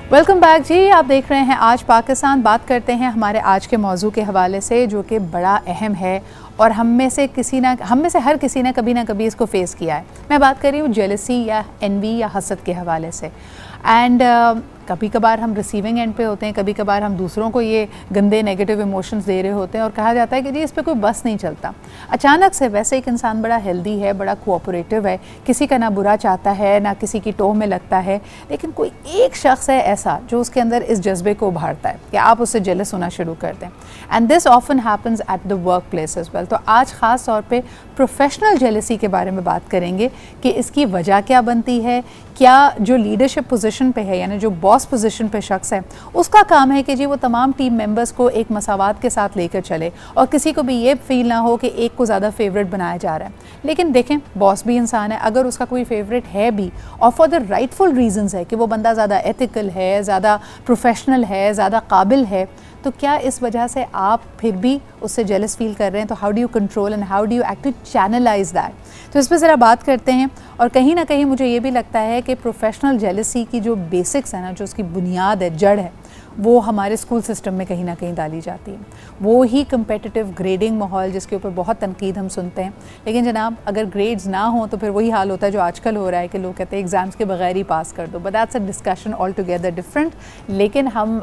Welcome back जी। आप देख रहे हैं आज पाकिस्तान। बात करते हैं हमारे आज के मौजू के हवाले से, जो कि बड़ा अहम है और हम में से हर किसी ने कभी ना कभी इसको फेस किया है। मैं बात कर रही हूँ जेलसी या एनवी या हसद के हवाले से। एंड कभी कभार हम रिसीविंग एंड पे होते हैं, कभी कभार हम दूसरों को ये गंदे नेगेटिव इमोशंस दे रहे होते हैं और कहा जाता है कि जी इस पे कोई बस नहीं चलता। अचानक से वैसे एक इंसान बड़ा हेल्दी है, बड़ा कोऑपरेटिव है, किसी का ना बुरा चाहता है ना किसी की टोह में लगता है, लेकिन कोई एक शख्स है ऐसा जो उसके अंदर इस जज्बे को उभारता है कि आप उससे जेलस होना शुरू कर दें। And this often happens at the work place as well. तो आज ख़ास तौर पर प्रोफेशनल जेलसी के बारे में बात करेंगे कि इसकी वजह क्या बनती है। क्या जो लीडरशिप पोजीशन पे है, यानी जो बॉस पोजीशन पे शख्स है, उसका काम है कि जी वो तमाम टीम मेंबर्स को एक मसावात के साथ लेकर चले और किसी को भी ये फील ना हो कि एक को ज़्यादा फेवरेट बनाया जा रहा है। लेकिन देखें, बॉस भी इंसान है, अगर उसका कोई फेवरेट है भी और फॉर द राइटफुल रीजंस है कि वो बंदा ज़्यादा एथिकल है, ज़्यादा प्रोफेशनल है, ज़्यादा काबिल है, तो क्या इस वजह से आप फिर भी उससे जेलस फील कर रहे हैं? तो how do you control and how do you actually channelize that? तो इस पर ज़रा बात करते हैं। और कहीं ना कहीं मुझे ये भी लगता है कि प्रोफेशनल जेलसी की जो बेसिक्स है ना, जो उसकी बुनियाद है, जड़ है, वो हमारे स्कूल सिस्टम में कहीं ना कहीं डाली जाती है। वो ही कंपेटिटिव ग्रेडिंग माहौल जिसके ऊपर बहुत तनकीद हम सुनते हैं। लेकिन जनाब, अगर ग्रेड्स ना हो तो फिर वही हाल होता है जो आजकल हो रहा है कि लोग कहते हैं एग्ज़ाम्स के बगैर ही पास कर दो। But that's a discussion all together different. लेकिन हम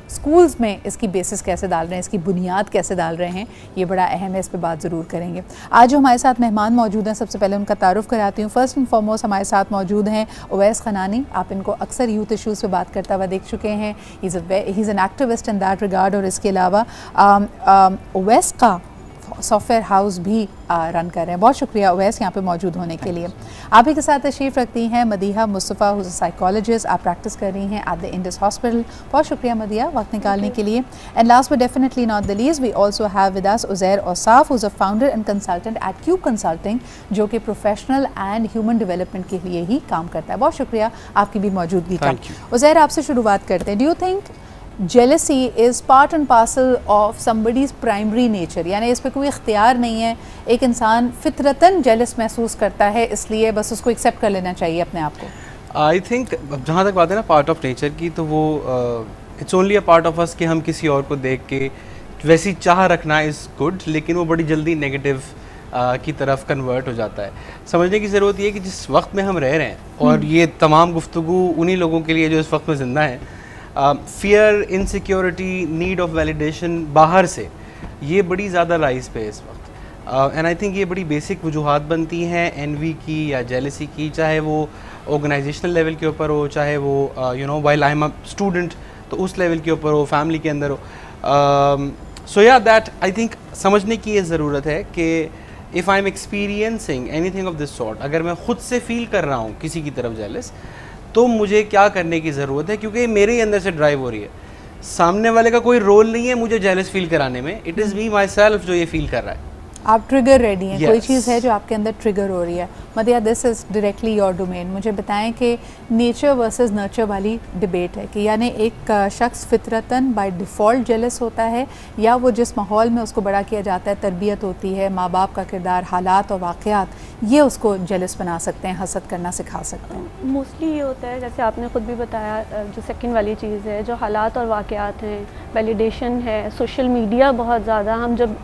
स्कूल्स में इसकी बेसिस कैसे डाल रहे हैं, इसकी बुनियाद कैसे डाल रहे हैं, ये बड़ा अहम है। इस पर बात ज़रूर करेंगे। आज जो हमारे साथ मेहमान मौजूद हैं, सबसे पहले उनका तारुफ़ कराती हूँ। फर्स्ट एंड फॉरमोस्ट हमारे साथ मौजूद हैं उवैस खनानी। आप इनको अक्सर यूथ इशूज़ पर बात करता हुआ देख चुके हैं। He is an activist in that regard. और इसके अलावा उवैस का सॉफ्टवेयर हाउस भी रन कर रहे हैं। बहुत शुक्रिया उवैस यहाँ पे मौजूद होने के लिए। आप ही के साथ तशरीफ़ रखती हैं Madiha Mustafa, who's a psychologist. आप प्रैक्टिस कर रही हैं एट द इंडस हॉस्पिटल। बहुत शुक्रिया मदीहा वक्त निकालने के लिए। And last but definitely not the least, we also have with us Uzair Ausaf, who's a founder and consultant at cube consulting, जो कि प्रोफेशनल एंड ह्यूमन डेवलपमेंट के लिए ही काम करता है। बहुत शुक्रिया आपकी भी मौजूदगी का। उज़ैर, आपसे शुरुआत करते हैं। Do you think jealousy is part and parcel of somebody's primary nature? यानी इस पर कोई इख्तियार नहीं है, एक इंसान फितरतन जेलस महसूस करता है, इसलिए बस उसको एक्सेप्ट कर लेना चाहिए अपने आप को? आई थिंक जहाँ तक बात है ना पार्ट ऑफ नेचर की, तो वो it's only a part of us कि हम किसी और को देख के वैसी चाह रखना इज़ गुड, लेकिन वो बड़ी जल्दी नेगेटिव की तरफ कन्वर्ट हो जाता है। समझने की ज़रूरत ये कि जिस वक्त में हम रह रहे हैं, और ये तमाम गुफ्तगू उन्हीं लोगों के लिए जो इस वक्त में ज़िंदा हैं, fear, insecurity, need of validation बाहर से ये बड़ी ज़्यादा राइज पे है इस वक्त। एंड आई थिंक ये बड़ी बेसिक वजूहात बनती हैं एनवी की या जेलसी की, चाहे वो ऑर्गेनाइजेशनल लेवल के ऊपर हो, चाहे वो while I am a student तो उस लेवल के ऊपर हो, फैमिली के अंदर हो। सो या दैट आई थिंक समझने की ये ज़रूरत है कि if I am experiencing anything of this sort, अगर मैं ख़ुद से फील कर रहा हूँ किसी की तरफ जेलस, तो मुझे क्या करने की ज़रूरत है, क्योंकि मेरे ही अंदर से ड्राइव हो रही है। सामने वाले का कोई रोल नहीं है मुझे जेलस फील कराने में, it is me my self जो ये फील कर रहा है। आप ट्रिगर रेडी हैं। कोई चीज़ है जो आपके अंदर ट्रिगर हो रही है। Madiha, this is directly your domain. मुझे बताएं कि नेचर वर्सेस नर्चर वाली डिबेट है कि यानी एक शख्स फितरतन बाय डिफ़ॉल्ट जेलस होता है, या वो जिस माहौल में उसको बड़ा किया जाता है, तरबियत होती है, माँ बाप का किरदार, हालात और वाक़यात, ये उसको जेलस बना सकते हैं, हसद करना सिखा सकते हैं। मोस्टली ये होता है, जैसे आपने ख़ुद भी बताया, जो सेकंड वाली चीज़ है, जो हालात और वाक़यात हैं, वैलिडेशन है, सोशल मीडिया बहुत ज़्यादा, हम जब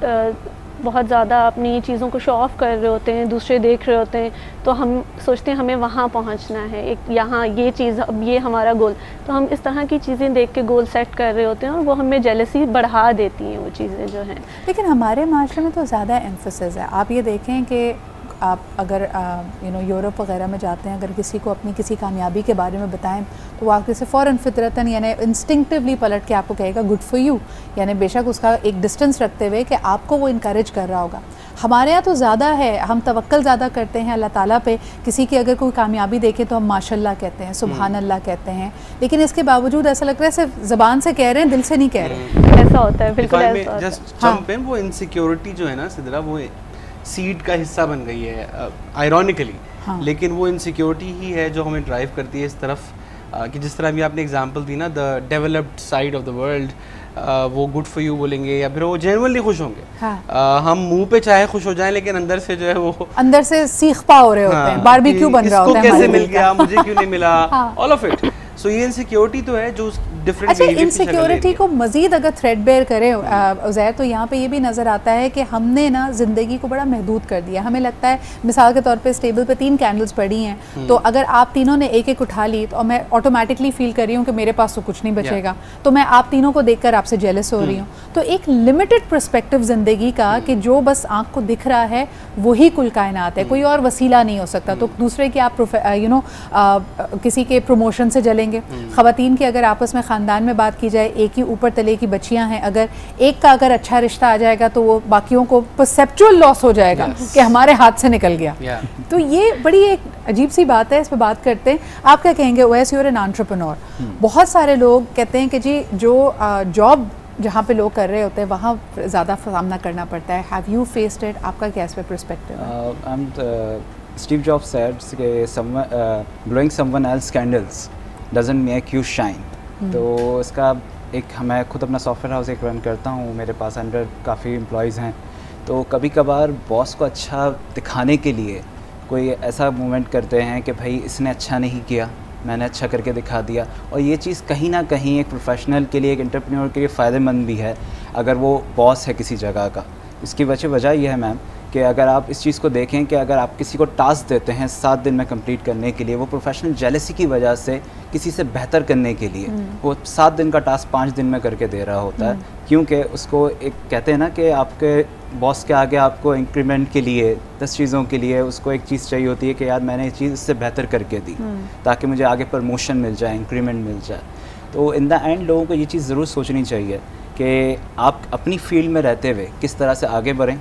बहुत ज़्यादा अपनी चीज़ों को शो ऑफ़ कर रहे होते हैं, दूसरे देख रहे होते हैं, तो हम सोचते हैं हमें वहाँ पहुँचना है, एक यहाँ ये चीज़, अब ये हमारा गोल, तो हम इस तरह की चीज़ें देख के गोल सेट कर रहे होते हैं और वो हमें जेलसी बढ़ा देती हैं वो चीज़ें जो हैं। लेकिन हमारे माशरे में तो ज़्यादा एम्फेसिस है। आप ये देखें कि आप अगर यूरोप वगैरह में जाते हैं, अगर किसी को अपनी किसी कामयाबी के बारे में बताएं तो वो आपके से फ़ौरन फितरतन यानी इंस्टिंक्टिवली पलट के आपको कहेगा गुड फॉर यू, यानी बेशक उसका एक डिस्टेंस रखते हुए कि आपको वो इनकरेज कर रहा होगा। हमारे यहाँ तो ज़्यादा है, हम तवक्कल ज़्यादा करते हैं अल्लाह ताला पे। किसी की अगर कोई कामयाबी देखें तो हम माशाल्लाह कहते हैं, सुभान अल्लाह कहते हैं, लेकिन इसके बावजूद ऐसा लगता है सिर्फ ज़बान से कह रहे हैं, दिल से नहीं कह रहे। ऐसा होता है, बिल्कुल ऐसा होता है। वो इनसिक्योरिटी जो है ना सिद्रा, वो सीड का हिस्सा बन गई है आयरॉनिकली। लेकिन वो इनसिक्योरिटी ही है जो हमें ड्राइव करती है इस तरफ कि जिस तरह अभी आपने एग्जांपल दी ना, the developed side of the world, वो गुड फॉर यू बोलेंगे या फिर वो जेन्युइनली खुश होंगे। हाँ। हम मुंह पे चाहे खुश हो जाएं, लेकिन अंदर से जो है वो अंदर से सीख पा हो रहे होते हैं, बारबेक्यू बन रहा होता है, कैसे मिल गया, मुझे क्यों नहीं मिला, ऑल ऑफ इट। सो ये इनसिक्योरिटी तो है जो डिफरेंट। अच्छा, इनसिक्योरिटी को मजीद अगर थ्रेडबेयर करें उज़ैर, तो यहाँ पे ये भी नज़र आता है कि हमने ना ज़िंदगी को बड़ा महदूद कर दिया। हमें लगता है मिसाल के तौर पे इस टेबल पे 3 कैंडल्स पड़ी हैं, तो अगर आप तीनों ने एक एक उठा ली तो मैं ऑटोमेटिकली फील कर रही हूँ कि मेरे पास तो कुछ नहीं बचेगा, तो मैं आप तीनों को देखकर आपसे जेलस हो रही हूँ। तो एक लिमिटेड पर्सपेक्टिव ज़िंदगी का कि जो बस आँख को दिख रहा है वही कुल कायनात है, कोई और वसीला नहीं हो सकता। तो दूसरे की आप किसी के प्रमोशन से जलेंगे, ख़वातीन की अगर आपस में ख़ानदान में बात की जाए, एक ही ऊपर तले की बच्चियां हैं, अगर एक का अगर अच्छा रिश्ता आ जाएगा तो वो बाकियों को परसेप्चुअल लॉस हो जाएगा कि हमारे हाथ से निकल गया। तो ये बड़ी एक अजीब सी बात है, इस पर बात करते हैं। आप क्या कहेंगे Owais, you are an entrepreneur. बहुत सारे लोग कहते हैं कि जी जो जॉब जहाँ पे लोग कर रहे होते हैं वहाँ ज़्यादा सामना करना पड़ता है। Have you faced it? आपका क्या इस पे पर्सपेक्टिव है? Steve Jobs said blowing someone else's candles doesn't make you shine. तो इसका एक मैं खुद अपना सॉफ्टवेयर हाउस एक रन करता हूँ, मेरे पास अंडर काफ़ी एम्प्लॉयज़ हैं। तो कभी कभार बॉस को अच्छा दिखाने के लिए कोई ऐसा मूवमेंट करते हैं कि भाई इसने अच्छा नहीं किया, मैंने अच्छा करके दिखा दिया। और ये चीज़ कहीं ना कहीं एक प्रोफेशनल के लिए, एक एंटरप्रेन्योर के लिए फ़ायदेमंद भी है अगर वो बॉस है किसी जगह का। इसकी वजह ये है मैम कि अगर आप इस चीज़ को देखें कि अगर आप किसी को टास्क देते हैं 7 दिन में कंप्लीट करने के लिए, वो प्रोफेशनल जेलसी की वजह से किसी से बेहतर करने के लिए वो 7 दिन का टास्क 5 दिन में करके दे रहा होता है, क्योंकि उसको एक कहते हैं ना कि आपके बॉस के आगे आपको इंक्रीमेंट के लिए 10 चीज़ों के लिए उसको एक चीज़ चाहिए होती है कि यार मैंने ये चीज़ इससे बेहतर करके दी ताकि मुझे आगे प्रमोशन मिल जाए, इंक्रीमेंट मिल जाए। तो इन द एंड लोगों को ये चीज़ ज़रूर सोचनी चाहिए कि आप अपनी फील्ड में रहते हुए किस तरह से आगे बढ़ें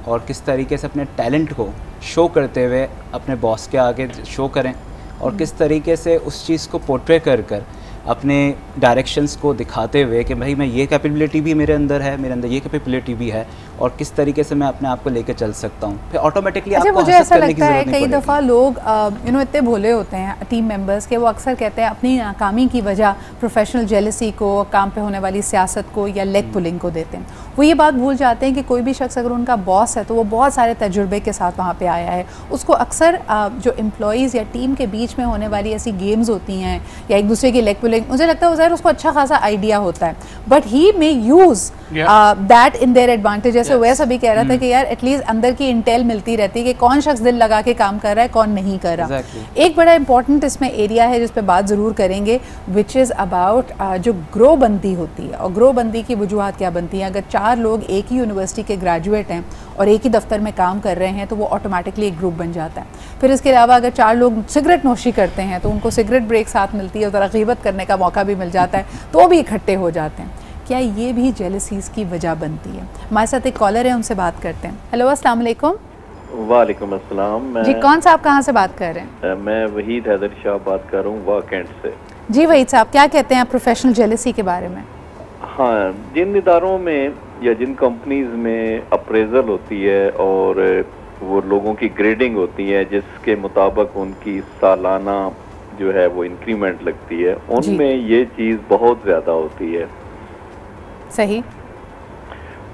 और किस तरीके से अपने टैलेंट को शो करते हुए अपने बॉस के आगे शो करें, और किस तरीके से उस चीज़ को पोर्ट्रे कर अपने डायरेक्शंस को दिखाते हुए कि भाई मैं ये कैपेबिलिटी भी मेरे अंदर है, मेरे अंदर ये कैपेबिलिटी भी है, और किस तरीके से मैं अपने आप को लेकर चल सकता हूँ। फिर ऑटोमेटिकली आपको मुझे ऐसा लगता है कई दफ़ा लोग इतने भोले होते हैं टीम मेंबर्स के, वो अक्सर कहते हैं अपनी नाकामी की वजह प्रोफेशनल जेलसी को, काम पे होने वाली सियासत को या लेग पुलिंग को देते हैं। वो ये बात भूल जाते हैं कि कोई भी शख्स अगर उनका बॉस है तो वो बहुत सारे तजुर्बे के साथ वहाँ पे आया है। उसको अक्सर जो एम्प्लॉयज़ या टीम के बीच में होने वाली ऐसी गेम्स होती हैं या एक दूसरे की लेग पुलिंग, मुझे लगता है उज़ैर उसको अच्छा खासा आइडिया होता है, but he may use that in their advantage. जैसे वैसा भी कह रहा था कि यार एटलीस्ट अंदर की इंटेल मिलती रहती है कि कौन शख्स दिल लगा के काम कर रहा है, कौन नहीं कर रहा। एक बड़ा इंपॉर्टेंट इसमें एरिया है जिस पे बात ज़रूर करेंगे, विच इज़ अबाउट जो ग्रो बंदी होती है। और ग्रो बंदी की वजूहत क्या बनती हैं? अगर 4 लोग एक ही यूनिवर्सिटी के ग्रेजुएट हैं और एक ही दफ्तर में काम कर रहे हैं तो वो ऑटोमेटिकली एक ग्रुप बन जाता है। फिर इसके अलावा अगर 4 लोग सिगरेट नोशी करते हैं तो उनको सिगरेट ब्रेक साथ मिलती है और ज़रा ग़ीबत करने का मौका भी मिल जाता है, तो भी इकट्ठे हो जाते हैं। क्या ये भी जेलसीज़ की वजह बनती है? हमारे साथ एक कॉलर है, उनसे बात करते हैं। हेलो, अस्सलाम वालेकुम। वालेकुम अस्सलाम। जी, कौन सा आप कहाँ से बात कर रहे हैं? मैं वहीद हैदर शाह बात कर रहा हूँ वाह कैंट से। जी वहीद साहब, क्या कहते हैं आप प्रोफेशनल जेलसी के बारे में? हाँ, जिन इदारों में या जिन कंपनीज में अप्रेजल होती है और वो लोगों की ग्रेडिंग होती है जिसके मुताबिक उनकी सालाना जो है वो इंक्रीमेंट लगती है, उनमें ये चीज़ बहुत ज़्यादा होती है। सही।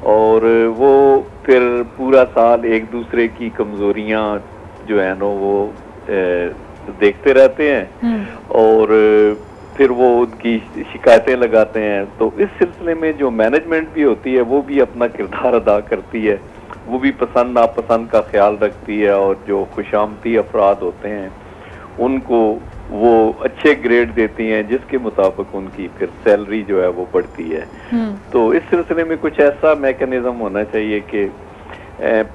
और वो फिर पूरा साल एक दूसरे की कमजोरियां जो है ना वो देखते रहते हैं और फिर वो उनकी शिकायतें लगाते हैं। तो इस सिलसिले में जो मैनेजमेंट भी होती है वो भी अपना किरदार अदा करती है, वो भी पसंद नापसंद का ख्याल रखती है और जो खुशामदी अफराद होते हैं उनको वो अच्छे ग्रेड देती हैं जिसके मुताबिक उनकी फिर सैलरी जो है वो बढ़ती है। तो इस सिलसिले में कुछ ऐसा मैकेनिज्म होना चाहिए कि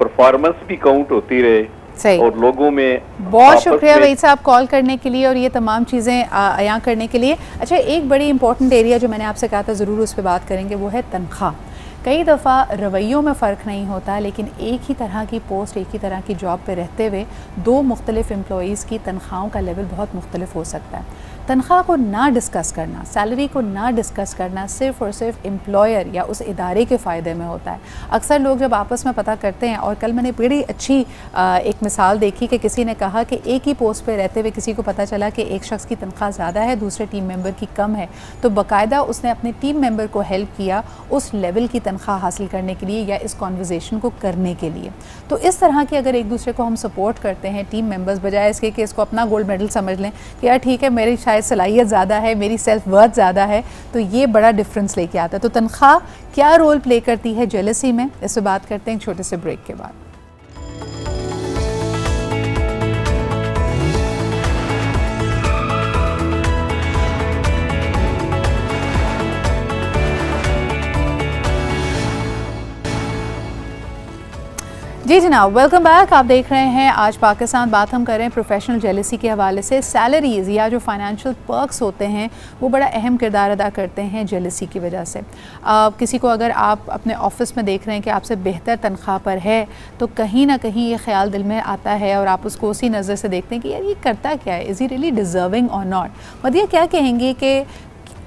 परफॉर्मेंस भी काउंट होती रहे और लोगों में। बहुत शुक्रिया वहीद साहब कॉल करने के लिए और ये तमाम चीज़ें अयां करने के लिए। अच्छा, एक बड़ी इंपॉर्टेंट एरिया जो मैंने आपसे कहा था ज़रूर उस पर बात करेंगे, वो है तनख्वाह। कई दफ़ा रवैयों में फ़र्क नहीं होता, लेकिन एक ही तरह की पोस्ट, एक ही तरह की जॉब पे रहते हुए 2 मुख्तलिफ एम्प्लॉइज़ की तनख्वाहों का लेवल बहुत मुख्तलिफ हो सकता है। तनख्वाह को ना डिस्कस करना, सैलरी को ना डिस्कस करना सिर्फ़ और सिर्फ एम्प्लॉयर या उस इदारे के फ़ायदे में होता है। अक्सर लोग जब आपस में पता करते हैं, और कल मैंने बड़ी अच्छी एक मिसाल देखी कि किसी ने कहा कि एक ही पोस्ट पे रहते हुए किसी को पता चला कि एक शख्स की तनख्वाह ज़्यादा है, दूसरे टीम मेंबर की कम है, तो बाकायदा उसने अपने टीम मेंबर को हेल्प किया उस लेवल की तनख्वाह हासिल करने के लिए या इस कॉन्वर्जेसन को करने के लिए। तो इस तरह की अगर एक दूसरे को हम सपोर्ट करते हैं टीम मेंबर्स, बजाय इसके कि इसको अपना गोल्ड मेडल समझ लें कि यार ठीक है मेरी शायद सलाहियत ज़्यादा है, मेरी सेल्फ वर्थ ज़्यादा है, तो ये बड़ा डिफरेंस लेके आता है। तो तनख्वाह क्या रोल प्ले करती है जेलसी में, इस पर बात करते हैं एक छोटे से ब्रेक के बाद। जी जनाब, वेलकम बैक। आप देख रहे हैं आज पाकिस्तान। बात हम कर रहे हैं प्रोफेशनल जेलसी के हवाले से। सैलरीज़ या जो फाइनेंशियल पर्क्स होते हैं वो बड़ा अहम किरदार अदा करते हैं जेलसी की वजह से। किसी को अगर आप अपने ऑफिस में देख रहे हैं कि आपसे बेहतर तनख्वाह पर है तो कहीं ना कहीं ये ख्याल दिल में आता है और आप उसको उसी नज़र से देखते हैं कि यार ये करता क्या है, इज़ ही रियली डिज़र्विंग और नॉट। मदिया क्या कहेंगे कि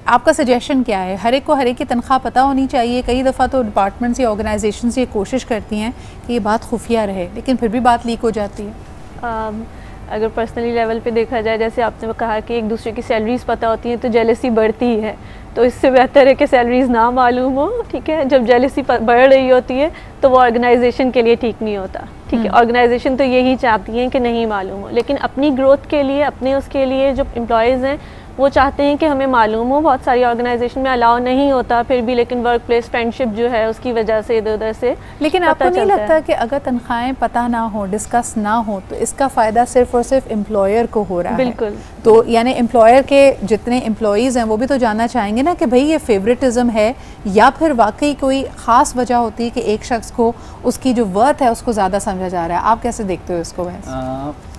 आपका सजेशन क्या है? हर एक को हर एक की तनख्वाह पता होनी चाहिए। कई दफ़ा तो डिपार्टमेंट्स या ऑर्गेनाइजेशंस ये कोशिश करती हैं कि ये बात खुफिया रहे, लेकिन फिर भी बात लीक हो जाती है। अगर पर्सनली लेवल पे देखा जाए, जैसे आपने कहा कि एक दूसरे की सैलरीज़ पता होती हैं तो जेलसी बढ़ती ही है, तो इससे बेहतर है कि सैलरीज़ ना मालूम हो। ठीक है, जब जेलसी बढ़ रही होती है तो वो ऑर्गेनाइजेशन के लिए ठीक नहीं होता। ठीक है, ऑर्गेनाइजेशन तो यही चाहती हैं कि नहीं मालूम हो, लेकिन अपनी ग्रोथ के लिए, अपने उसके लिए जो एम्प्लॉयज़ हैं वो चाहते हैं कि हमें मालूम हो। बहुत सारी ऑर्गेनाइजेशन में अलाउ नहीं होता फिर भी, लेकिन वर्क प्लेस फ्रेंडशिप जो है उसकी वजह से इधर उधर से। लेकिन आपको नहीं लगता कि अगर तनख्वाहें पता ना हो, डिस्कस ना हो, तो इसका फ़ायदा सिर्फ और सिर्फ एम्प्लॉयर को हो रहा है? बिल्कुल। तो यानी एम्प्लॉयर के जितने एम्प्लॉयज़ हैं वो भी तो जानना चाहेंगे ना कि भाई ये फेवरेटिज्म है या फिर वाकई कोई ख़ास वजह होती है कि एक शख्स को उसकी जो वर्थ है उसको ज़्यादा समझा जा रहा है। आप कैसे देखते हो इसको?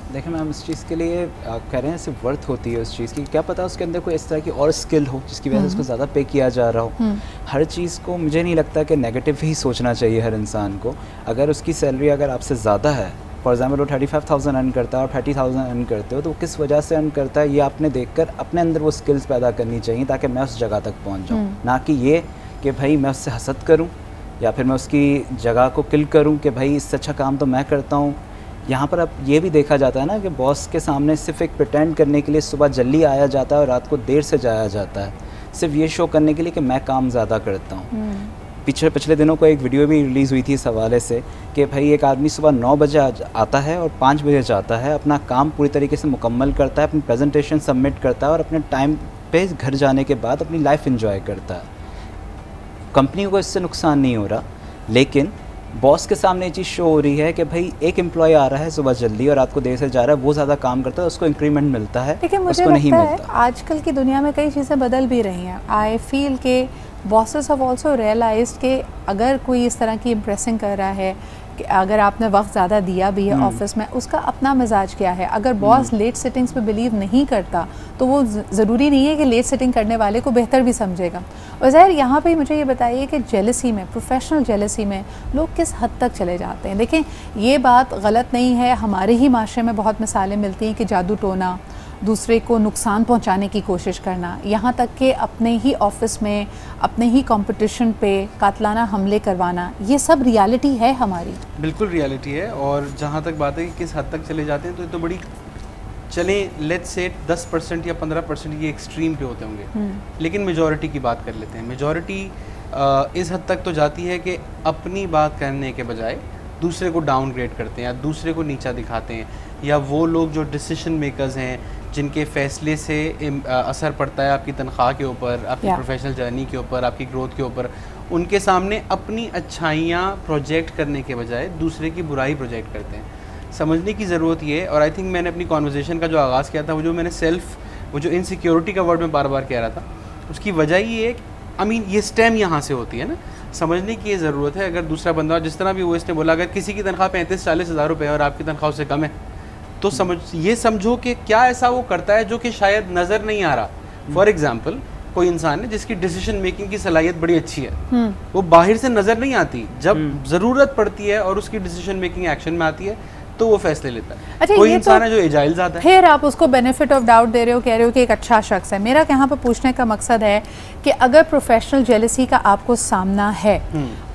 देखिए मैम, इस चीज़ के लिए कह रहे हैं सिर्फ वर्थ होती है उस चीज़ की, क्या पता उसके अंदर कोई इस तरह की और स्किल हो जिसकी वजह से उसको ज़्यादा पे किया जा रहा हो। हर चीज़ को मुझे नहीं लगता कि नेगेटिव ही सोचना चाहिए हर इंसान को। अगर उसकी सैलरी अगर आपसे ज़्यादा है, फॉर एग्जाम्पल वो 35,000 अर्न करता है और 30,000 अर्न करते हो, तो किस वजह से अर्न करता है ये आपने देखकर अपने अंदर वो स्किल्स पैदा करनी चाहिए ताकि मैं उस जगह तक पहुँच जाऊँ। ना कि ये कि भाई मैं उससे हसद करूँ या फिर मैं उसकी जगह को किल करूँ कि भाई इससे अच्छा काम तो मैं करता हूँ। यहाँ पर अब ये भी देखा जाता है ना कि बॉस के सामने सिर्फ एक प्रिटेंड करने के लिए सुबह जल्दी आया जाता है और रात को देर से जाया जाता है, सिर्फ ये शो करने के लिए कि मैं काम ज़्यादा करता हूँ। पिछले दिनों को एक वीडियो भी रिलीज़ हुई थी इस हवाले से कि भाई एक आदमी सुबह 9 बजे आता है और 5 बजे जाता है, अपना काम पूरी तरीके से मुकम्मल करता है, अपनी प्रेजेंटेशन सबमिट करता है और अपने टाइम पे घर जाने के बाद अपनी लाइफ एंजॉय करता है। कंपनी को इससे नुकसान नहीं हो रहा, लेकिन बॉस के सामने ये चीज़ शो हो रही है कि भाई एक एम्प्लॉय आ रहा है सुबह जल्दी और रात को देर से जा रहा है, वो ज़्यादा काम करता है, उसको इंक्रीमेंट मिलता है, उसको नहीं मिलता। आजकल की दुनिया में कई चीज़ें बदल भी रही हैं। आई फील के बॉसेस हैव आल्सो रियलाइज्ड कि अगर कोई इस तरह की इम्प्रेसिंग कर रहा है कि अगर आपने वक्त ज़्यादा दिया भी है ऑफिस में, उसका अपना मिजाज क्या है। अगर बॉस लेट सिटिंग्स पे बिलीव नहीं करता तो वो ज़रूरी नहीं है कि लेट सिटिंग करने वाले को बेहतर भी समझेगा। और ज़ाहिर यहाँ पे मुझे ये बताइए कि जेलसी में, प्रोफेशनल जेलसी में लोग किस हद तक चले जाते हैं? देखें, ये बात गलत नहीं है, हमारे ही माशरे में बहुत मिसालें मिलती हैं कि जादू टोना, दूसरे को नुकसान पहुंचाने की कोशिश करना, यहाँ तक कि अपने ही ऑफिस में, अपने ही कंपटीशन पे कातलाना हमले करवाना, ये सब रियलिटी है हमारी। बिल्कुल रियलिटी है। और जहाँ तक बात है कि किस हद तक चले जाते हैं, तो ये तो बड़ी चलें लेट्स से 10% या 15% ये एक्सट्रीम पे होते होंगे, लेकिन मेजॉरिटी की बात कर लेते हैं। मेजॉरिटी इस हद तक तो जाती है कि अपनी बात करने के बजाय दूसरे को डाउनग्रेड करते हैं या दूसरे को नीचा दिखाते हैं, या वो लोग जो डिसीजन मेकर्स हैं जिनके फ़ैसले से असर पड़ता है आपकी तनख्वाह के ऊपर, आपकी प्रोफेशनल जर्नी के ऊपर, आपकी ग्रोथ के ऊपर, उनके सामने अपनी अच्छाइयाँ प्रोजेक्ट करने के बजाय दूसरे की बुराई प्रोजेक्ट करते हैं। समझने की ज़रूरत ये है। और आई थिंक मैंने अपनी कॉन्वर्जेसन का जो आगाज़ किया था, वो जो मैंने वो जो इनसिक्योरिटी का वर्ड मैं बार बार कह रहा था, उसकी वजह ये है, आई मीन ये स्टेम यहाँ से होती है ना। समझने की ये ज़रूरत है, अगर दूसरा बंदा, जिस तरह भी वो इसने बोला, अगर किसी की तनख्वाह 35-40 हज़ार रुपये और आपकी तनख्वाह उससे कम है, तो समझो कि क्या ऐसा वो करता है जो कि शायद नज़र नहीं आ रहा। फॉर एग्जाम्पल, कोई इंसान है जिसकी डिसीजन मेकिंग की सलाहियत बड़ी अच्छी है, वो बाहर से नज़र नहीं आती, जब ज़रूरत पड़ती है और उसकी डिसीजन मेकिंग एक्शन में आती है तो वो फैसले लेता है। अच्छा, कोई इंसान है जो एजाइल ज़्यादा है, फिर आप उसको बेनिफिट ऑफ डाउट दे रहे हो, कह रहे हो कि एक अच्छा शख्स है। मेरा यहाँ पर पूछने का मकसद है कि अगर प्रोफेशनल जेलसी का आपको सामना है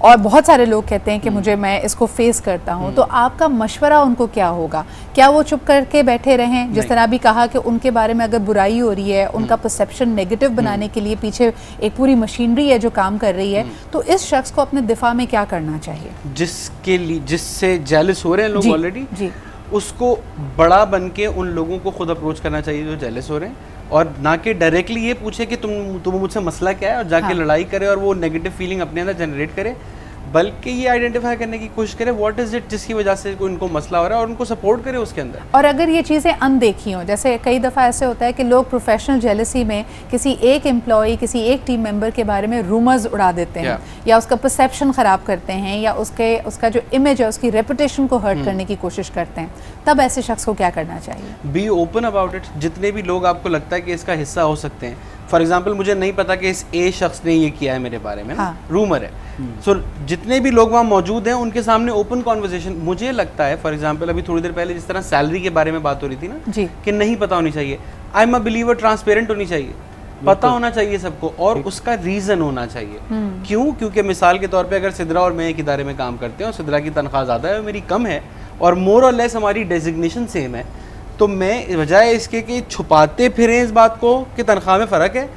और बहुत सारे लोग कहते हैं कि मुझे मैं इसको फेस करता हूँ, तो आपका मशवरा उनको क्या होगा? क्या वो चुप करके बैठे रहें? जिस तरह अभी कहा कि उनके बारे में अगर बुराई हो रही है, उनका परसेप्शन नेगेटिव बनाने के लिए पीछे एक पूरी मशीनरी है जो काम कर रही है, तो इस शख्स को अपने दिफा में क्या करना चाहिए? जिसके लिए जिससे जेलस हो रहे हैं लोग ऑलरेडी, उसको बड़ा बन के उन लोगों को खुद अप्रोच करना चाहिए जो जेलस हो रहे हैं, और ना कि डायरेक्टली ये पूछे कि तुम मुझसे मसला क्या है और जाके लड़ाई करे और वो नेगेटिव फीलिंग अपने अंदर जनरेट करे, बल्कि ये आइडेंटिफाई करने की कोशिश करे व्हाट इज इट जिसकी वजह से उनको मसला हो रहा है और उनको सपोर्ट करे उसके अंदर। और अगर ये चीज़ें अनदेखी हों, जैसे कई दफ़ा ऐसे होता है कि लोग प्रोफेशनल जेलसी में किसी एक एम्प्लॉय, किसी एक टीम मेंबर के बारे में रूमर्स उड़ा देते हैं या उसका परसेप्शन ख़राब करते हैं या उसका जो इमेज है उसकी रेपुटेशन को हर्ट करने की कोशिश करते हैं, तब ऐसे शख्स को क्या करना चाहिए? Be open about it. जितने भी लोग आपको लगता है कि इसका हिस्सा हो सकते हैं, फॉर एग्जाम्पल मुझे नहीं पता कि इस ए शख्स ने ये किया है मेरे बारे में, रूमर है, सो जितने भी लोग वहाँ मौजूद हैं उनके सामने ओपन कॉन्वर्सेशन। मुझे लगता है फॉर एग्जाम्पल अभी थोड़ी देर पहले जिस तरह सैलरी के बारे में बात हो रही थी ना कि नहीं पता होनी चाहिए, I am a believer, transparent होनी चाहिए, पता होना चाहिए सबको और उसका रीजन होना चाहिए। क्यों? क्योंकि मिसाल के तौर पे अगर सिद्रा और मैं एक इदारे में काम करते हैं और सिद्रा की तनख्वाह ज़्यादा है और मेरी कम है और मोर और लेस हमारी डेजिग्नेशन सेम है, तो मैं बजाय इसके कि छुपाते फिरें इस बात को कि तनख्वाह में फ़र्क है,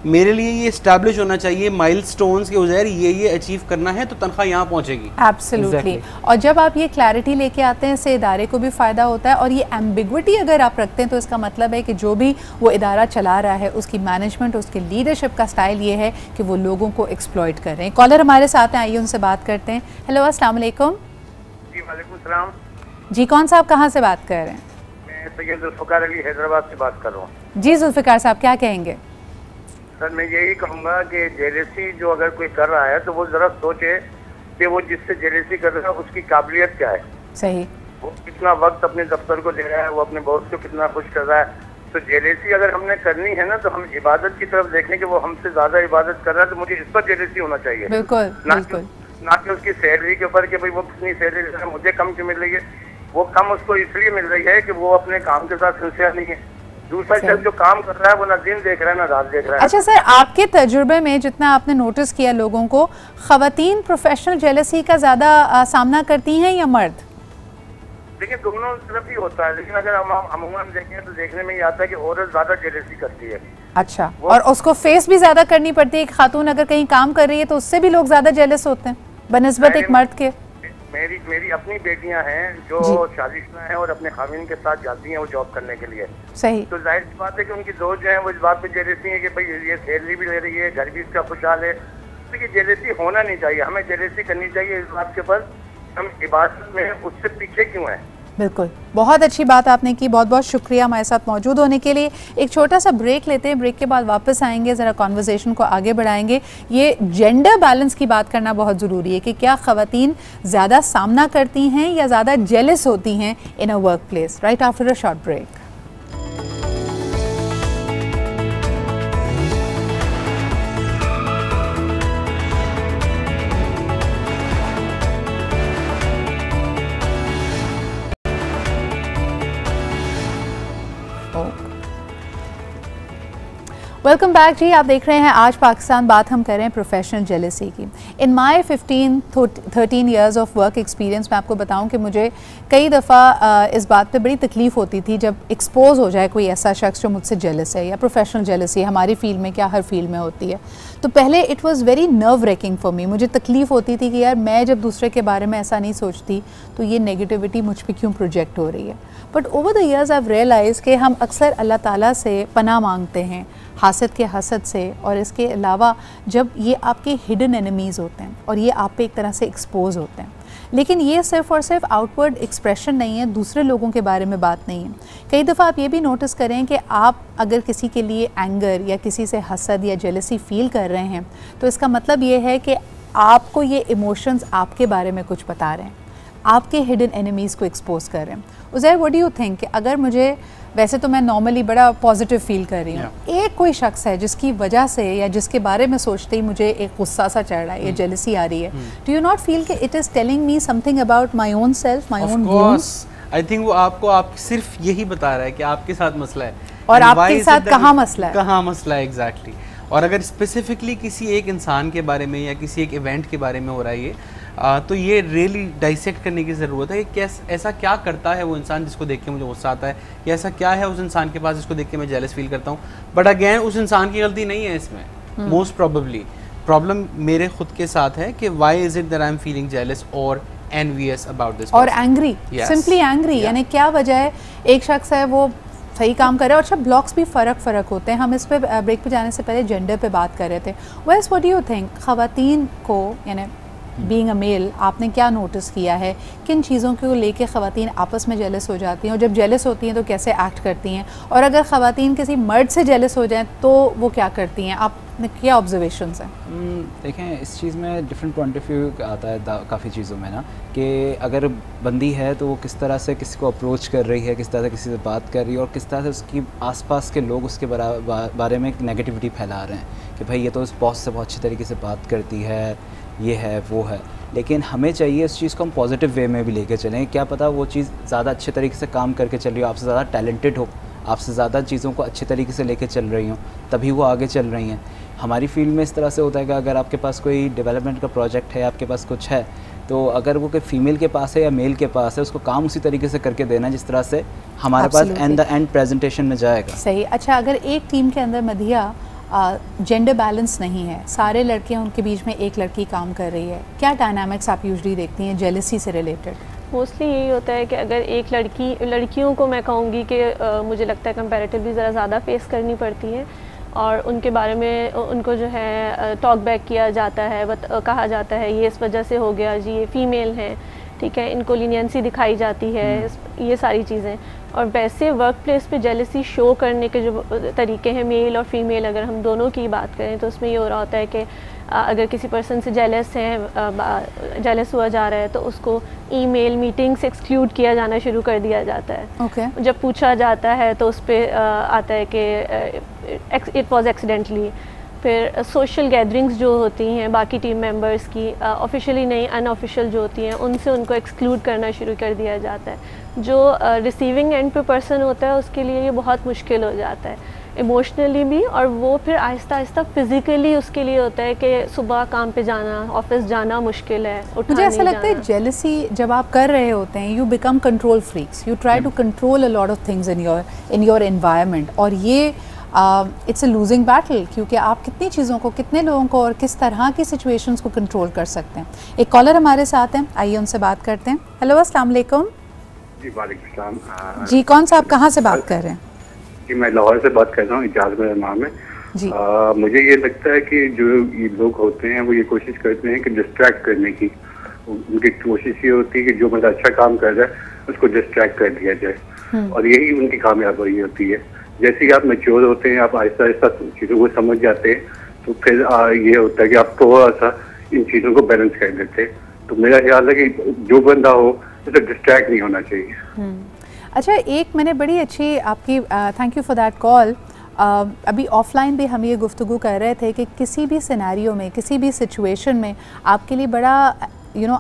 मेरे लिए ये एस्टैब्लिश होना चाहिए माइलस्टोन्स के उज़ैर ये अचीव करना है तो तनख्वाह यहाँ पहुँचेगी। एब्सोल्युटली। और जब आप ये क्लैरिटी लेके आते हैं इससे इदारे को भी फ़ायदा होता है, और ये एम्बिग्विटी अगर आप रखते हैं तो इसका मतलब है कि जो भी वो इदारा चला रहा है उसकी मैनेजमेंट, उसकी लीडरशिप का स्टाइल ये है कि वो लोगों को एक्सप्लॉइट कर रहे हैं। कॉलर हमारे साथ हैं, आइए उनसे बात करते हैं। हेलो, अस्सलाम वालेकुम। जी वालेकुम सलाम। जी, कौन साहब कहाँ से बात कर रहे हैं? मैं सैयद जुल्फ़िकार अली हैदराबाद से बात कर रहा हूँ। जी जुल्फ़िकार साहब, क्या कहेंगे? सर मैं यही कहूँगा कि जेलेसी जो अगर कोई कर रहा है तो वो ज़रा सोचे कि वो जिससे जेलेसी कर रहा है उसकी काबिलियत क्या है। सही। वो कितना वक्त अपने दफ्तर को दे रहा है, वो अपने बॉस को कितना खुश कर रहा है। तो जेलेसी अगर हमने करनी है ना तो हम इबादत की तरफ देखें कि वो हमसे ज़्यादा इबादत कर रहा है तो मुझे इस पर जेलेसी होना चाहिए। बिल्कुल बिल्कुल। ना कि उसकी सैलरी के ऊपर कि भाई वो कितनी सैलरी ले रहा है, मुझे कम क्यों मिल रही है। वो कम उसको इसलिए मिल रही है कि वो अपने काम के साथ सिंसियर नहीं है। दूसरा शख्स जो काम कर रहा है वो ना दिन देख रहा है ना रात देख रहा है। अच्छा सर, आपके तजुर्बे में जितना आपने नोटिस किया लोगों को, ख़वातीन प्रोफेशनल जेलसी का ज़्यादा सामना करती हैं या मर्द? देखिए दोनों तरफ ही होता है, लेकिन अगर हम अमूमन देखें तो देखने में ये आता है कि औरत ज़्यादा जेलसी करती है। अच्छा, और उसको फेस भी ज़्यादा करनी पड़ती है। खातून अगर कहीं काम कर रही है तो उससे भी लोग ज़्यादा जेलस होते हैं बनिस्बत एक मर्द के। मेरी अपनी बेटियां हैं जो शादीशुदा हैं और अपने खाविन के साथ जाती हैं वो जॉब करने के लिए। सही। तो जाहिर सी बात है कि उनकी दोस्त जो है वो इस बात पे जेलसी है कि भाई ये सैलरी भी ले रही है, घर भी इसका खुशहाल है। तो ये जेलसी होना नहीं चाहिए, हमें जेलसी करनी चाहिए इस बात के ऊपर हम इबादत में उससे पीछे क्यों हैं। बिल्कुल, बहुत अच्छी बात आपने की, बहुत बहुत शुक्रिया हमारे साथ मौजूद होने के लिए। एक छोटा सा ब्रेक लेते हैं, ब्रेक के बाद वापस आएंगे, ज़रा कॉन्वर्सेशन को आगे बढ़ाएंगे। ये जेंडर बैलेंस की बात करना बहुत ज़रूरी है कि क्या ख़वातीन ज़्यादा सामना करती हैं या ज़्यादा जेलस होती हैं in a workplace. Right after a short break. Welcome back जी, आप देख रहे हैं आज पाकिस्तान बात। हम कर रहे हैं प्रोफेशनल जेलसी की। इन माई 13 ईयर्स ऑफ वर्क एक्सपीरियंस मैं आपको बताऊं कि मुझे कई दफ़ा इस बात पे बड़ी तकलीफ़ होती थी जब एक्सपोज हो जाए कोई ऐसा शख्स जो मुझसे जेलस है, या प्रोफेशनल जेलसी हमारी फील्ड में क्या हर फील्ड में होती है। तो पहले it was very nerve racking for me. मुझे तकलीफ़ होती थी कि यार मैं जब दूसरे के बारे में ऐसा नहीं सोचती तो ये नेगेटिविटी मुझ पर क्यों प्रोजेक्ट हो रही है। But over the years I have realize कि हम अक्सर अल्लाह ताला से पनाह मांगते हैं हासद के हसद से, और इसके अलावा जब ये आपके हिडन एनिमीज़ होते हैं और ये आप पे एक तरह से एक्सपोज होते हैं। लेकिन ये सिर्फ़ और सिर्फ आउटवर्ड एक्सप्रेशन नहीं है, दूसरे लोगों के बारे में बात नहीं है। कई दफ़ा आप ये भी नोटिस करें कि आप अगर किसी के लिए एंगर या किसी से हसद या जेलसी फ़ील कर रहे हैं तो इसका मतलब ये है कि आपको ये इमोशंस आपके बारे में कुछ बता रहे हैं, आपके हिडन एनिमीज़ को एक्सपोज कर रहे हैं। Uzair, what do you think कि अगर मुझे, वैसे तो मैं नॉर्मली बड़ा पॉजिटिव फील कर रही हूँ, एक कोई शख्स है जिसकी वजह से या जिसके बारे में सोचते ही मुझे एक गुस्सा सा चढ़ रहा है या जेलसी आ रही है, डू यू नॉट फील कि it is telling me something about my own self, my own wounds? I think वो आपको सिर्फ यही बता रहा है कि आपके साथ मसला है और आपके साथ कहाँ मसला है, कहाँ मसला है एग्जैक्टली। और अगर स्पेसिफिकली किसी एक इंसान के बारे में या किसी एक इवेंट के बारे में हो रहा है ये, तो ये रियली डाइसेक्ट करने की ज़रूरत है कि ऐसा क्या करता है वो इंसान जिसको देख के मुझे गुस्सा आता है, या ऐसा क्या है उस इंसान के पास जिसको देख के मैं जेलस फील करता हूँ। बट अगेन उस इंसान की गलती नहीं है इसमें, मोस्ट प्रोबेबली प्रॉब्लम मेरे खुद के साथ है कि why is it that I am feeling jealous और एनवियस अबाउट दिस और एंग्री, सिंपली एंग्री, यानी क्या वजह है। एक शख्स है वो सही काम कर रहा है, और अच्छा ब्लॉक्स भी फ़र्क होते हैं। हम इस पे ब्रेक पे जाने से पहले जेंडर पे बात कर रहे थे। वैस व्हाट डू यू थिंक, ख़वातीन को यानी बीइंग अ मेल आपने क्या नोटिस किया है, किन चीज़ों को लेके ख़वातीन आपस में जेलस हो जाती हैं, और जब जेलस होती हैं तो कैसे एक्ट करती हैं, और अगर ख़वातीन किसी मर्द से जेलस हो जाएं तो वो क्या करती हैं, आपने क्या ऑब्जर्वेशंस हैं? देखें, इस चीज़ में डिफरेंट पॉइंट ऑफ व्यू आता है काफ़ी चीज़ों में ना, कि अगर बंदी है तो वो किस तरह से किसी को अप्रोच कर रही है, किस तरह से किसी से बात कर रही है, और किस तरह से उसकी आसपास के लोग उसके बारे में नेगेटिविटी फैला रहे हैं कि भाई ये तो उस बॉस से बहुत अच्छी तरीके से बात करती है, ये है वो है। लेकिन हमें चाहिए इस चीज़ को हम पॉजिटिव वे में भी लेके चलें। क्या पता वो चीज़ ज़्यादा अच्छे तरीके से काम करके चल रही हो, आपसे ज़्यादा टैलेंटेड हो, आपसे ज़्यादा चीज़ों को अच्छे तरीके से लेके चल रही हो, तभी वो आगे चल रही हैं। हमारी फील्ड में इस तरह से होता है कि अगर आपके पास कोई डेवलपमेंट का प्रोजेक्ट है, आपके पास कुछ है, तो अगर वो कोई फीमेल के पास है या मेल के पास है, उसको काम उसी तरीके से करके देना जिस तरह से हमारे पास एंड द एंड प्रेजेंटेशन में जाएगा। सही। अच्छा, अगर एक टीम के अंदर मधिया जेंडर बैलेंस नहीं है, सारे लड़के हैं, उनके बीच में एक लड़की काम कर रही है, क्या डायनामिक्स आप यूजुअली देखती हैं जेलसी से रिलेटेड? मोस्टली यही होता है कि अगर एक लड़कियों को मैं कहूँगी कि मुझे लगता है कंपैरेटिवली ज़रा ज़्यादा फेस करनी पड़ती है, और उनके बारे में उनको जो है टॉक बैक किया जाता है, कहा जाता है ये इस वजह से हो गया जी, ये फ़ीमेल हैं, ठीक है, इनको लीनियंसी दिखाई जाती है, ये सारी चीज़ें। और वैसे वर्क प्लेस पे जेलसी शो करने के जो तरीके हैं, मेल और फीमेल अगर हम दोनों की बात करें, तो उसमें ये हो रहा होता है कि अगर किसी पर्सन से जेलस हुआ जा रहा है तो उसको ईमेल मीटिंग से एक्सक्लूड किया जाना शुरू कर दिया जाता है। जब पूछा जाता है तो उस पर आता है कि इट वॉज एक्सीडेंटली। फिर सोशल गैदरिंग्स जो होती हैं बाकी टीम मेंबर्स की, ऑफिशियली नहीं अनऑफिशियल जो होती हैं, उनसे उनको एक्सक्लूड करना शुरू कर दिया जाता है। जो रिसीविंग एंड पे पर्सन होता है उसके लिए ये बहुत मुश्किल हो जाता है इमोशनली भी, और वो फिर आहिस्ता आहिस्ता फिज़िकली उसके लिए होता है कि सुबह काम पे जाना, ऑफिस जाना मुश्किल है। मुझे ऐसा लगता है जेलसी जब आप कर रहे होते हैं, you become control freaks, you try to control a lot of things in your environment, और ये इट्स अ लूजिंग बैटल, क्योंकि आप कितनी चीज़ों को, कितने लोगों को और किस तरह की सिचुएशंस को कंट्रोल कर सकते हैं। एक कॉलर हमारे साथ हैं, आइए उनसे बात करते हैं। हेलो, अस्सलाम वालेकुम। जी वालेकुम सलाम। जी, कौन सा, आप कहाँ से बात कर रहे हैं? जी मैं लाहौर से बात कर रहा हूँ, इजाज़ मेरा नाम है जी। मुझे ये लगता है कि जो ये लोग होते हैं वो ये कोशिश करते हैं कि डिस्ट्रैक्ट करने की, उनकी कोशिश ये होती है कि जो बंदा अच्छा काम कर रहा है उसको डिस्ट्रैक्ट कर दिया जाए, और यही उनकी कामयाबी होती है। जैसे ही आप मैच्योर होते हैं, आप आहिस्ता आहिस्ता चीज़ों को समझ जाते हैं, तो फिर ये होता है कि आप थोड़ा सा इन चीज़ों को बैलेंस कर देते हैं। तो मेरा ख्याल है कि जो बंदा हो उसे डिस्ट्रैक्ट नहीं होना चाहिए। अच्छा, एक मैंने बड़ी अच्छी आपकी, thank you for that call, अभी ऑफलाइन भी हम ये गुफ्तगू कर रहे थे कि किसी भी सिनेरियो में, किसी भी सिचुएशन में आपके लिए बड़ा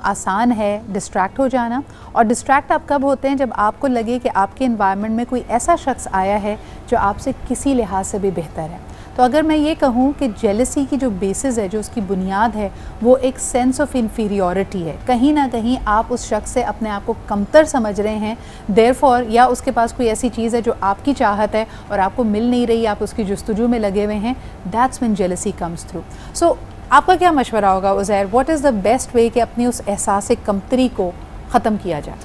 आसान है डिस्ट्रैक्ट हो जाना। और डिस्ट्रैक्ट आप कब होते हैं? जब आपको लगे कि आपके एनवायरनमेंट में कोई ऐसा शख्स आया है जो आपसे किसी लिहाज से भी बेहतर है। तो अगर मैं ये कहूँ कि जेलसी की जो बेसिस है, जो उसकी बुनियाद है, वो एक सेंस ऑफ इन्फीरियॉरिटी है। कहीं ना कहीं आप उस शख्स से अपने आप को कमतर समझ रहे हैं, देयरफॉर, या उसके पास कोई ऐसी चीज़ है जो आपकी चाहत है और आपको मिल नहीं रही, आप उसकी जुस्तजू में लगे हुए हैं, that's when jealousy comes through. So आपका क्या मशवरा होगा Uzair, what is the best way कि अपनी उस एहसास कमतरी को ख़त्म किया जाए?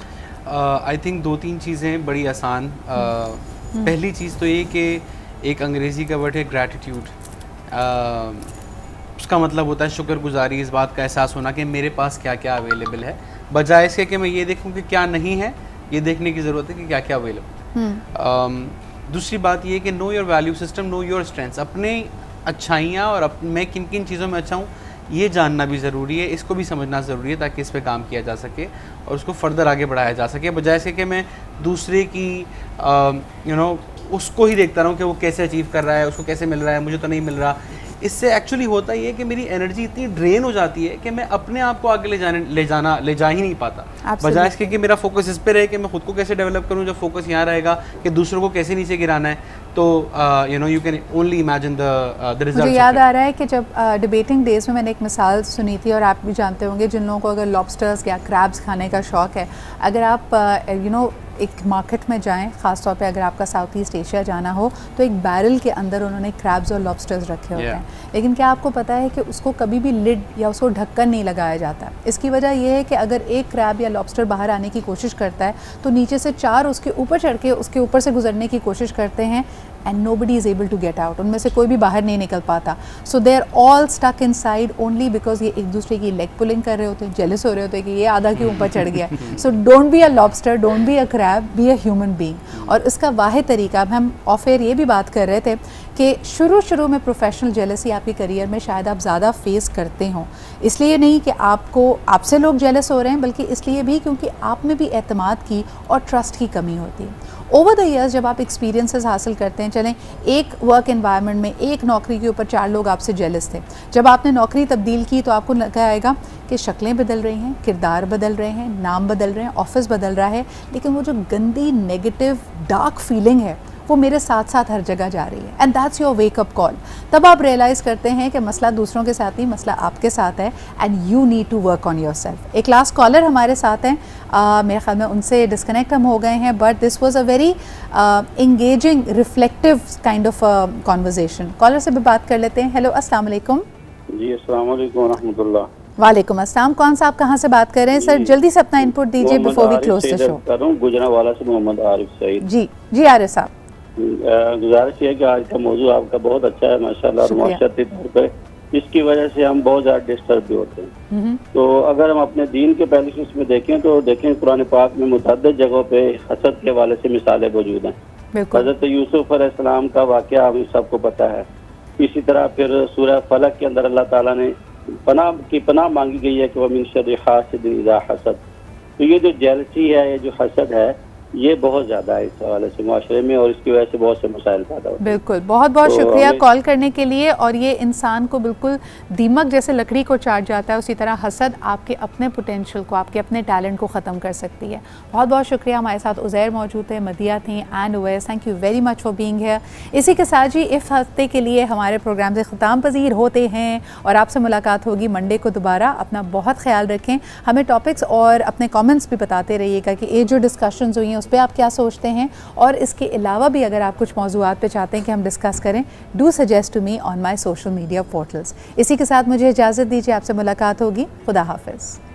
आई थिंक 2-3 चीज़ें बड़ी आसान। पहली चीज़ तो ये कि एक अंग्रेज़ी का वर्ड है ग्रैटिट्यूड, उसका मतलब होता है शुक्रगुजारी, इस बात का एहसास होना कि मेरे पास क्या क्या अवेलेबल है, बजाय इसके कि मैं ये देखूं कि क्या नहीं है। ये देखने की ज़रूरत है कि क्या क्या अवेलेबल है। दूसरी बात ये कि know your value system, know your strengths, अपने अच्छाइयाँ और मैं किन किन चीज़ों में अच्छा हूँ ये जानना भी ज़रूरी है, इसको भी समझना ज़रूरी है, ताकि इस पे काम किया जा सके और उसको फर्दर आगे बढ़ाया जा सके, बजाय इसके कि मैं दूसरे की उसको ही देखता रहूँ कि वो कैसे अचीव कर रहा है, उसको कैसे मिल रहा है, मुझे तो नहीं मिल रहा। इससे एक्चुअली होता ये है कि मेरी एनर्जी इतनी ड्रेन हो जाती है कि मैं अपने आप को आगे ले जा ही नहीं पाता, बजाय इसके कि मेरा फोकस इस पे रहे कि मैं खुद को कैसे डेवलप करूं। जब फोकस यहाँ रहेगा कि दूसरों को कैसे नीचे गिराना है, तो you know you can only imagine the result. मुझे याद आ रहा है कि जब डिबेटिंग डेज में मैंने एक मिसाल सुनी थी, और आप भी जानते होंगे, जिन लोगों को अगर लॉबस्टर्स या क्रैब्स खाने का शौक़ है, अगर आप यू नो एक मार्केट में जाएं, ख़ास तौर पे अगर आपका साउथ ईस्ट एशिया जाना हो, तो एक बैरल के अंदर उन्होंने क्रैब्स और लॉबस्टर्स रखे होते हैं। लेकिन क्या आपको पता है कि उसको कभी भी लिड या उसको ढक्कन नहीं लगाया जाता। इसकी वजह यह है कि अगर एक क्रैब या लॉबस्टर बाहर आने की कोशिश करता है तो नीचे से 4 उसके ऊपर चढ़ के उसके ऊपर से गुजरने की कोशिश करते हैं, and nobody is able to get out. उनमें से कोई भी बाहर नहीं निकल पाता। So they are all stuck inside only because ये एक दूसरे की लेग पुलिंग कर रहे होते हैं, जेलस हो रहे होते हैं कि ये आधा के ऊपर चढ़ गया। So don't be a lobster, don't be a crab, be a human being. और इसका वाहिद तरीका, हम ऑफ एयर ये भी बात कर रहे थे कि शुरू में प्रोफेशनल जेलसी आपके करियर में शायद आप ज़्यादा फेस करते हों, इसलिए नहीं कि आपसे लोग जेलस हो रहे हैं, बल्कि इसलिए भी क्योंकि आप में भी एतमाद की और ट्रस्ट की कमी होती है। ओवर द ईयर्स जब आप एक्सपीरियंसेस हासिल करते हैं, चलें एक वर्क एनवायरनमेंट में एक नौकरी के ऊपर 4 लोग आपसे जेलस थे, जब आपने नौकरी तब्दील की तो आपको लगा आएगा कि शक्लें बदल रही हैं, किरदार बदल रहे हैं, नाम बदल रहे हैं, ऑफिस बदल रहा है, लेकिन वो जो गंदी नेगेटिव डार्क फीलिंग है वो मेरे साथ साथ हर जगह जा रही है। And that's your wake up call. तब आप रियलाइज़ करते हैं कि मसला दूसरों के साथ नहीं, मसला आपके साथ है, and you need to work on yourself. एक लास्ट कॉलर हमारे साथ हैं, मेरे ख्याल में उनसे डिस्कनेक्ट हम हो गए हैं, but this was a very engaging reflective kind of conversation. Caller से भी बात कर लेते हैं। हेलो, अस्सलाम वालेकुम। जी अस्सलाम वालेकुम व रहमतुल्लाह। वालेकुम अस्सलाम। कौन सा आप कहाँ से बात कर रहे हैं सर? जल्दी से अपना इनपुट दीजिए before we close the show. कर रहा हूं गुजरांवाला से, मोहम्मद आरिफ सईद। जी आरिफ साहब, गुजारिश है कि आज का मौजू आपका बहुत अच्छा है माशाल्लाह, और माशरती तौर पर इसकी वजह से हम बहुत ज़्यादा डिस्टर्ब भी होते हैं। तो अगर हम अपने दीन के पहलू से देखें तो देखें कुरान पाक में मुतअद्दिद जगहों पे हसद के हवाले से मिसालें मौजूद हैं। हज़रत यूसुफ अलैहिस्सलाम का वाक़या हमें सबको पता है। इसी तरह फिर सूरह फलक के अंदर अल्लाह ताला ने पनाह मांगी गई है कि वह मिन शर्रि हासिदिन इज़ा हसद। तो ये जो जेलसी है, ये जो हसद है, ये बहुत ज़्यादा है इस हवाले से माशरे में, और इसकी वजह से बहुत से मसाइल पैदा होते हैं। बिल्कुल, बहुत बहुत शुक्रिया कॉल करने के लिए। और ये इंसान को बिल्कुल दीमक जैसे लकड़ी को चाट जाता है, उसी तरह हसद आपके अपने पोटेंशियल को, आपके अपने टैलेंट को ख़त्म कर सकती है। बहुत बहुत शुक्रिया। हमारे साथ उज़ैर मौजूद थे, मदिया थी, and Uwais, thank you very much for being here. इसी के साथ ही इस हफ्ते के लिए हमारे प्रोग्राम से ख़िताम पजीर होते हैं, और आपसे मुलाकात होगी मंडे को दोबारा। अपना बहुत ख्याल रखें। हमें टॉपिक्स और अपने कॉमेंट्स भी बताते रहिएगा कि ये जो डिस्कशंस हुई हैं उस पर आप क्या सोचते हैं, और इसके अलावा भी अगर आप कुछ मौज़ूआत पे चाहते हैं कि हम डिस्कस करें, do suggest to me on my social media portals. इसी के साथ मुझे इजाज़त दीजिए, आपसे मुलाकात होगी। खुदा हाफिज़।